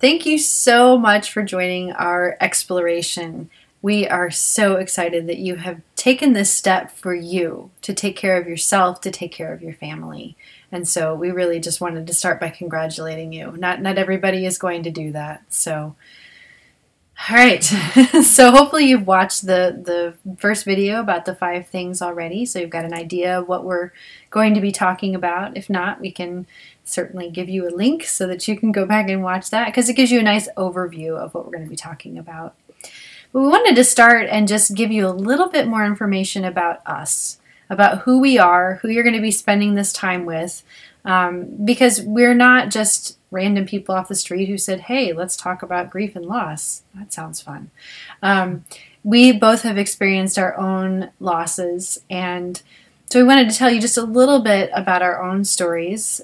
Thank you so much for joining our exploration. We are so excited that you have taken this step for you to take care of yourself, to take care of your family. And so we really just wanted to start by congratulating you. Not everybody is going to do that. So, all right. So hopefully you've watched the first video about the 5 things already. So you've got an idea of what we're going to be talking about. If not, we can certainly give you a link so that you can go back and watch that, because it gives you a nice overview of what we're going to be talking about. But we wanted to start and just give you a little bit more information about us, about who we are, who you're going to be spending this time with, because we're not just random people off the street who said, hey, let's talk about grief and loss. That sounds fun. We both have experienced our own losses, and so we wanted to tell you just a little bit about our own stories,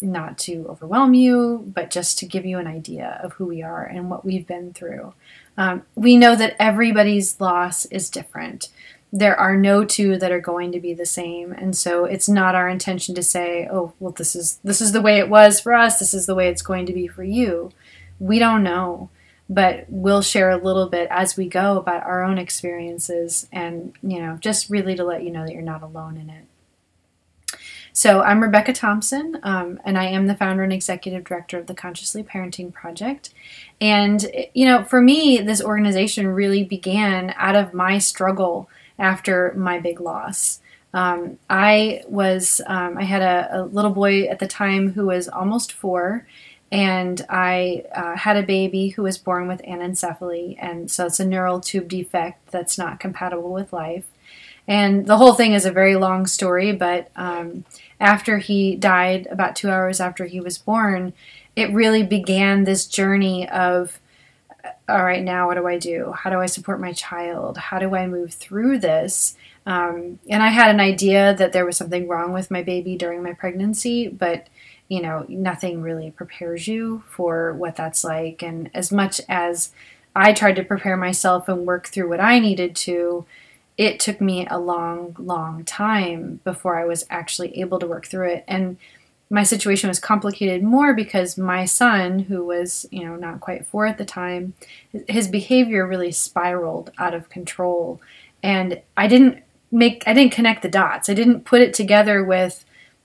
not to overwhelm you, but just to give you an idea of who we are and what we've been through. We know that everybody's loss is different. There are no 2 that are going to be the same, and so it's not our intention to say, oh, well, this is the way it was for us, this is the way it's going to be for you. We don't know, but we'll share a little bit as we go about our own experiences, and just really to let you know that you're not alone in it. So I'm Rebecca Thompson, and I am the founder and executive director of the Consciously Parenting Project. And for me, this organization really began out of my struggle after my big loss. I had a little boy at the time who was almost 4, and I had a baby who was born with anencephaly, and so it's a neural tube defect that's not compatible with life. And the whole thing is a very long story, but after he died, about 2 hours after he was born, it really began this journey of, all right, now what do I do? How do I support my child? How do I move through this? And I had an idea that there was something wrong with my baby during my pregnancy, but nothing really prepares you for what that's like. And as much as I tried to prepare myself and work through what I needed to, it took me a long, long time before I was actually able to work through it. And my situation was complicated more because my son, who was, not quite 4 at the time, his behavior really spiraled out of control. And I didn't connect the dots. I didn't put it together with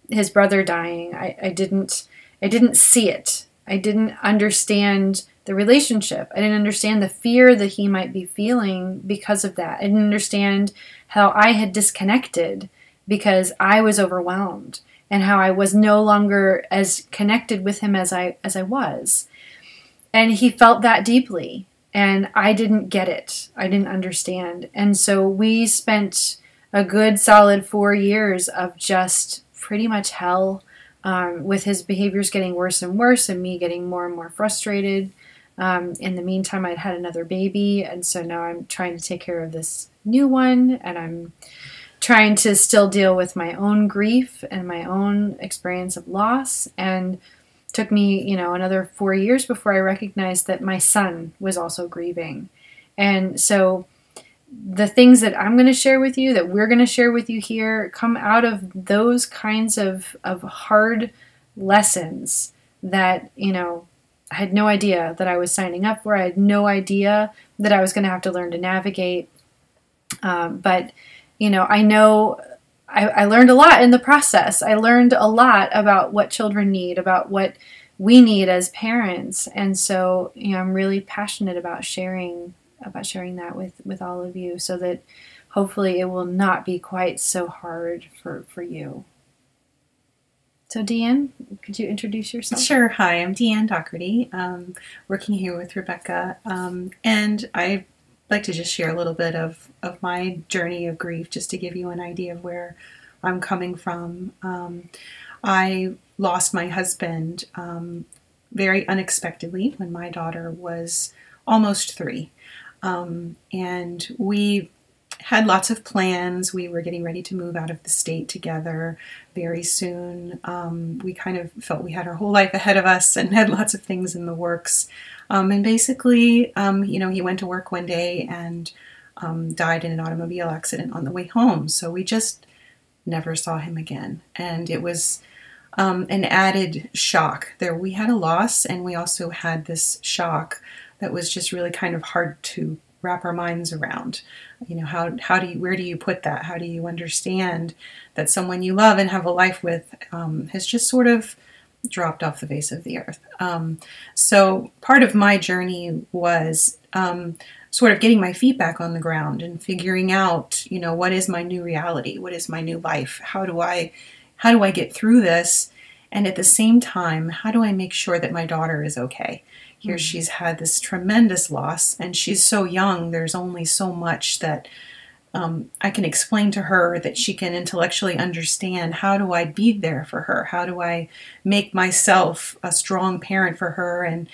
his brother dying. I didn't see it. I didn't understand the relationship. I didn't understand the fear that he might be feeling because of that. I didn't understand how I had disconnected because I was overwhelmed, and how I was no longer as connected with him as I was. And he felt that deeply, and I didn't get it. I didn't understand. And so we spent a good solid 4 years of just pretty much hell, with his behaviors getting worse and worse and me getting more and more frustrated. In the meantime, I'd had another baby, and so now I'm trying to take care of this new one, and I'm trying to still deal with my own grief and my own experience of loss. And it took me, another 4 years before I recognized that my son was also grieving. And so the things that I'm going to share with you, that we're going to share with you here, come out of those kinds of hard lessons that, I had no idea that I was signing up for. I had no idea that I was going to have to learn to navigate. But I know I learned a lot in the process. I learned a lot about what children need, about what we need as parents. And so, I'm really passionate about sharing that with all of you, so that hopefully it will not be quite so hard for you. So Deanne, could you introduce yourself? Sure. Hi, I'm Deanne Doherty, working here with Rebecca, and I'd like to just share a little bit of my journey of grief, just to give you an idea of where I'm coming from. I lost my husband very unexpectedly when my daughter was almost 3. And we had lots of plans. We were getting ready to move out of the state together very soon. We kind of felt we had our whole life ahead of us and had lots of things in the works. And basically, he went to work one day and died in an automobile accident on the way home. So we just never saw him again. And it was an added shock. There, we had a loss, and we also had this shock that was just really kind of hard to wrap our minds around. You know, where do you put that? How do you understand that someone you love and have a life with has just sort of dropped off the face of the earth? So part of my journey was sort of getting my feet back on the ground and figuring out, you know, what is my new reality? What is my new life? How do I get through this? And at the same time, how do I make sure that my daughter is okay? Here she's had this tremendous loss, and she's so young. There's only so much that I can explain to her that she can intellectually understand. How do I be there for her? How do I make myself a strong parent for her and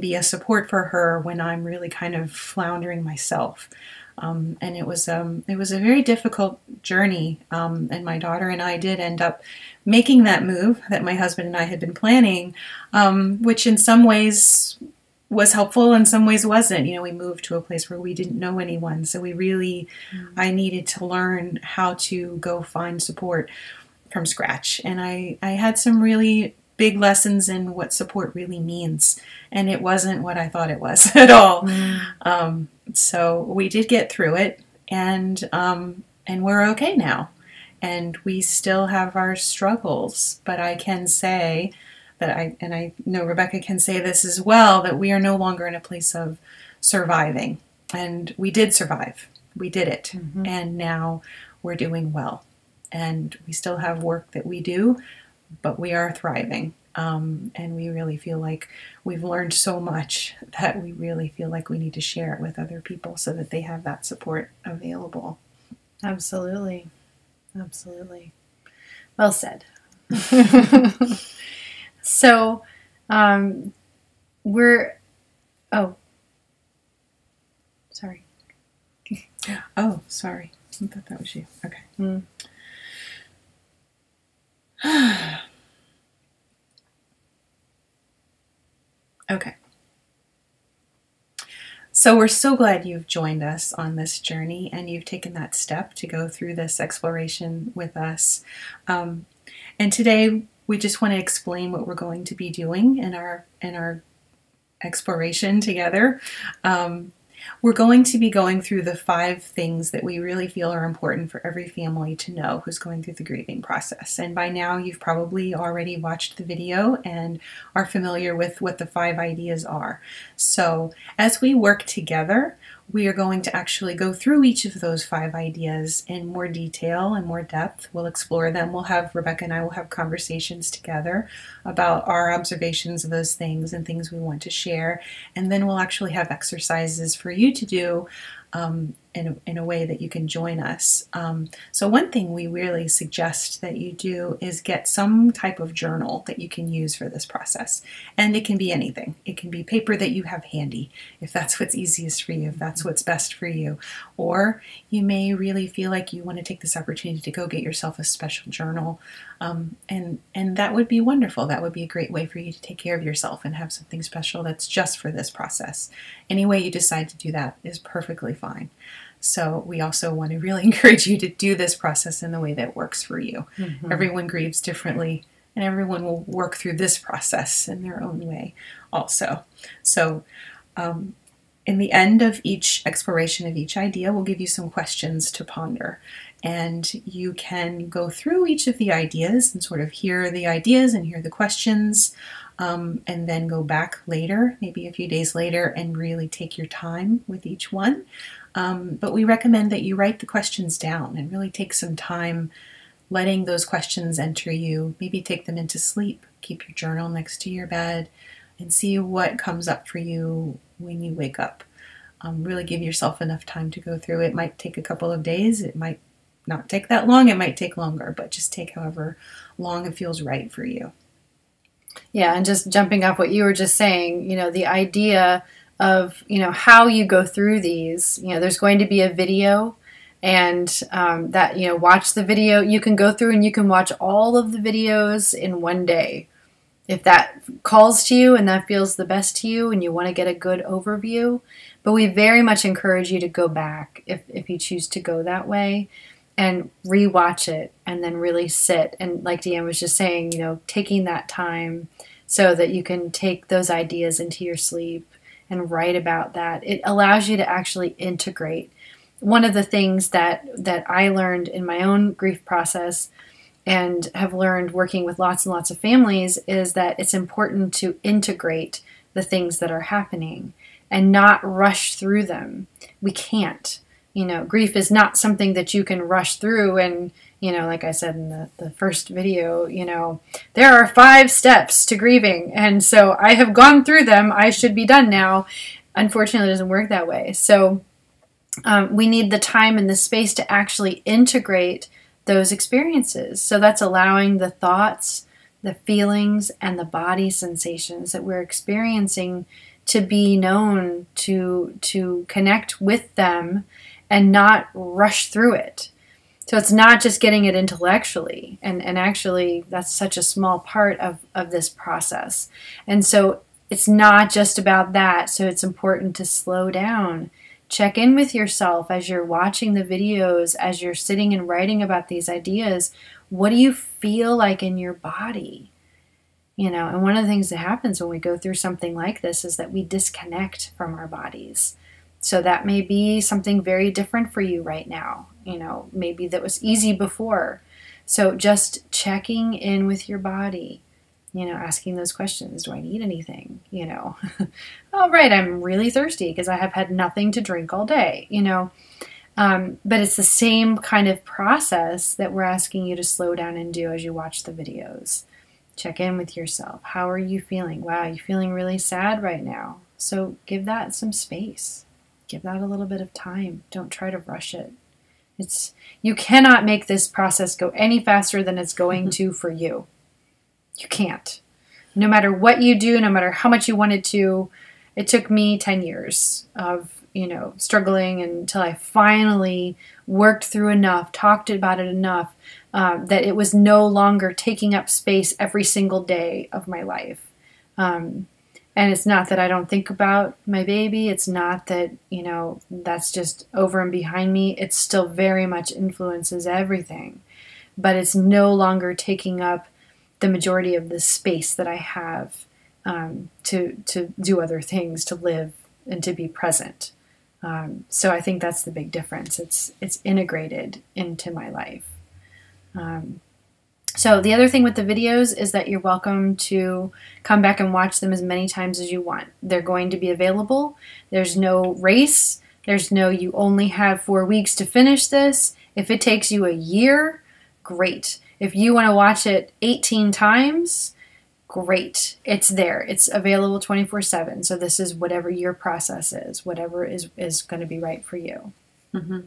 be a support for her when I'm really kind of floundering myself? And it was a very difficult journey, and my daughter and I did end up making that move that my husband and I had been planning, which in some ways was helpful, in some ways wasn't. You know, we moved to a place where we didn't know anyone, so I needed to learn how to go find support from scratch, and I had some really big lessons in what support really means, and it wasn't what I thought it was at all. So we did get through it, and we're okay now. And we still have our struggles, but I can say that I know Rebecca can say this as well, that we are no longer in a place of surviving. And we did survive. We did it. And now we're doing well. And we still have work that we do, but we are thriving. And we really feel like we've learned so much that we really feel like we need to share it with other people so that they have that support available. Absolutely. Absolutely. Well said. So, sorry. Oh, sorry. I thought that was you. Okay. Okay. So we're so glad you've joined us on this journey and you've taken that step to go through this exploration with us. And today we just want to explain what we're going to be doing in our exploration together. We're going to be going through the 5 things that we really feel are important for every family to know who's going through the grieving process. And by now you've probably already watched the video and are familiar with what the 5 ideas are. So as we work together, we are going to actually go through each of those 5 ideas in more detail and more depth. We'll explore them. Rebecca and I will have conversations together about our observations of those things and things we want to share. And then we'll actually have exercises for you to do in a way that you can join us. So one thing we really suggest that you do is get some type of journal that you can use for this process. And it can be anything. It can be paper that you have handy, if that's what's easiest for you, if that's what's best for you. Or you may really feel like you want to take this opportunity to go get yourself a special journal. And that would be wonderful. That would be a great way for you to take care of yourself and have something special that's just for this process. Any way you decide to do that is perfectly fine. So we also want to really encourage you to do this process in the way that works for you. Everyone grieves differently, and everyone will work through this process in their own way also. So in the end of each exploration of each idea, we'll give you some questions to ponder. And you can go through each of the ideas and sort of hear the ideas and hear the questions, and then go back later, maybe a few days later, and really take your time with each one. But we recommend that you write the questions down and really take some time letting those questions enter you. Maybe take them into sleep, keep your journal next to your bed, and see what comes up for you when you wake up. Really give yourself enough time to go through. It might take a couple of days. It might not take that long. It might take longer, but just take however long it feels right for you. Yeah, and just jumping off what you were just saying, the idea of, how you go through these, there's going to be a video, and that, watch the video. You can go through and you can watch all of the videos in one day. If that calls to you and that feels the best to you and you want to get a good overview. But we very much encourage you to go back if you choose to go that way. and rewatch it and then really sit. And like Deanne was just saying, you know, taking that time so that you can take those ideas into your sleep and write about that. It allows you to actually integrate. One of the things that I learned in my own grief process and have learned working with lots and lots of families is that it's important to integrate the things that are happening and not rush through them. We can't. You know, grief is not something that you can rush through. And, you know, like I said in the first video, you know, there are 5 steps to grieving. And so I have gone through them. I should be done now. Unfortunately, it doesn't work that way. So we need the time and the space to actually integrate those experiences. So that's allowing the thoughts, the feelings, and the body sensations that we're experiencing to be known, to connect with them and not rush through it. So it's not just getting it intellectually. And actually, that's such a small part of this process. And so it's not just about that. So it's important to slow down. Check in with yourself as you're watching the videos, as you're sitting and writing about these ideas. What do you feel like in your body? You know, and one of the things that happens when we go through something like this is that we disconnect from our bodies. So that may be something very different for you right now. You know, maybe that was easy before. So just checking in with your body, you know, asking those questions. Do I need anything? You know, oh, right, I'm really thirsty because I have had nothing to drink all day, you know. But it's the same kind of process that we're asking you to slow down and do as you watch the videos. Check in with yourself. How are you feeling? Wow, you're feeling really sad right now. So give that some space. Give that a little bit of time. Don't try to rush it. You cannot make this process go any faster than it's going to for you. You can't. No matter what you do, no matter how much you wanted to, it took me 10 years of, you know, struggling until I finally worked through enough, talked about it enough, that it was no longer taking up space every single day of my life. And it's not that I don't think about my baby. It's not that, you know, that's just over and behind me. It still very much influences everything. But it's no longer taking up the majority of the space that I have to do other things, to live and to be present. So I think that's the big difference. It's integrated into my life. So the other thing with the videos is that you're welcome to come back and watch them as many times as you want. They're going to be available. There's no race. There's no you only have 4 weeks to finish this. If it takes you a year, great. If you want to watch it 18 times, great. It's there. It's available 24/7. So this is whatever your process is, whatever is going to be right for you. Mm-hmm.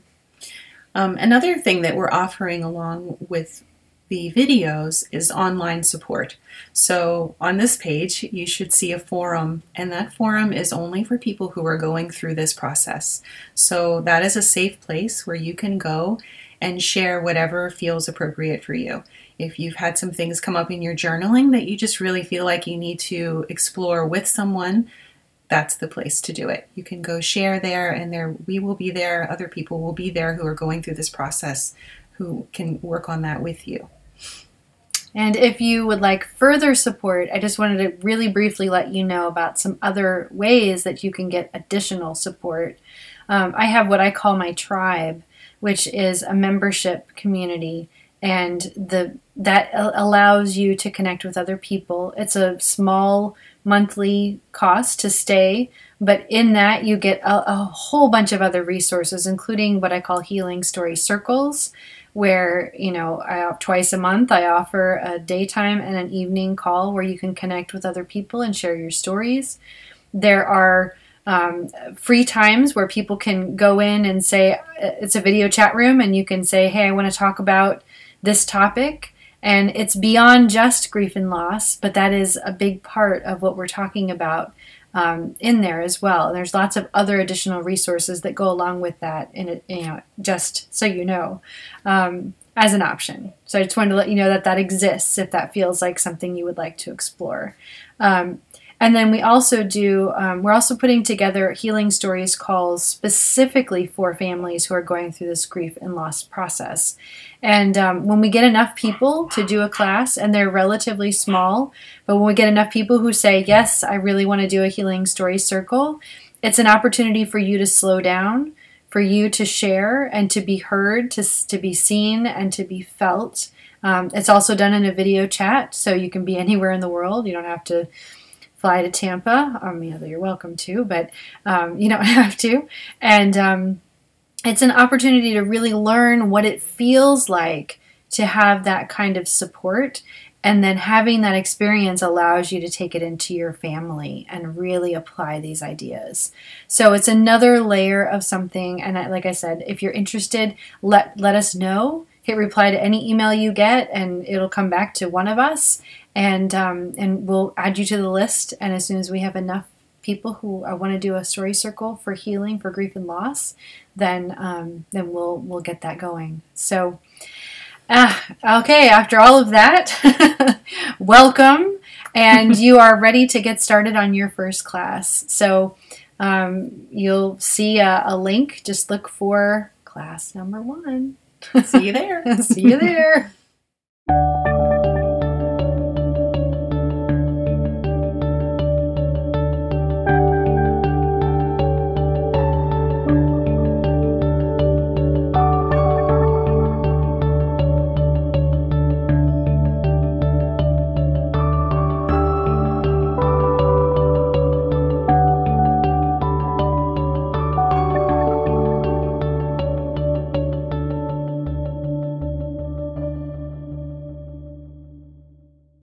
Another thing that we're offering along with the videos is online support. So on this page, you should see a forum, and that forum is only for people who are going through this process. So that is a safe place where you can go and share whatever feels appropriate for you. If you've had some things come up in your journaling that you just really feel like you need to explore with someone, that's the place to do it. You can go share there, and we will be there. Other people will be there who are going through this process who can work on that with you. And if you would like further support, I just wanted to really briefly let you know about some other ways that you can get additional support. I have what I call my tribe, which is a membership community, and that allows you to connect with other people. It's a small monthly cost to stay, but in that you get a whole bunch of other resources, including what I call healing story circles, where, you know, twice a month I offer a daytime and an evening call where you can connect with other people and share your stories. There are free times where people can go in and say, it's a video chat room, and you can say, hey, I want to talk about this topic. And it's beyond just grief and loss, but that is a big part of what we're talking about in there as well. And there's lots of other additional resources that go along with that, in it, you know, just so you know, as an option. So I just wanted to let you know that that exists if that feels like something you would like to explore. And then we also do, we're also putting together healing stories calls specifically for families who are going through this grief and loss process. And when we get enough people to do a class, and they're relatively small, but when we get enough people who say, yes, I really want to do a healing story circle, it's an opportunity for you to slow down, for you to share and to be heard, to be seen and to be felt. It's also done in a video chat, so you can be anywhere in the world. You don't have to fly to Tampa. You're welcome to, but you don't have to. And it's an opportunity to really learn what it feels like to have that kind of support. And then having that experience allows you to take it into your family and really apply these ideas. So it's another layer of something. And like I said, if you're interested, let us know. Hit reply to any email you get, and it'll come back to one of us. And we'll add you to the list. And as soon as we have enough people who want to do a story circle for healing, for grief and loss, then we'll get that going. So, okay, after all of that, welcome, and you are ready to get started on your first class. So you'll see a link. Just look for class number 1. See you there. See you there.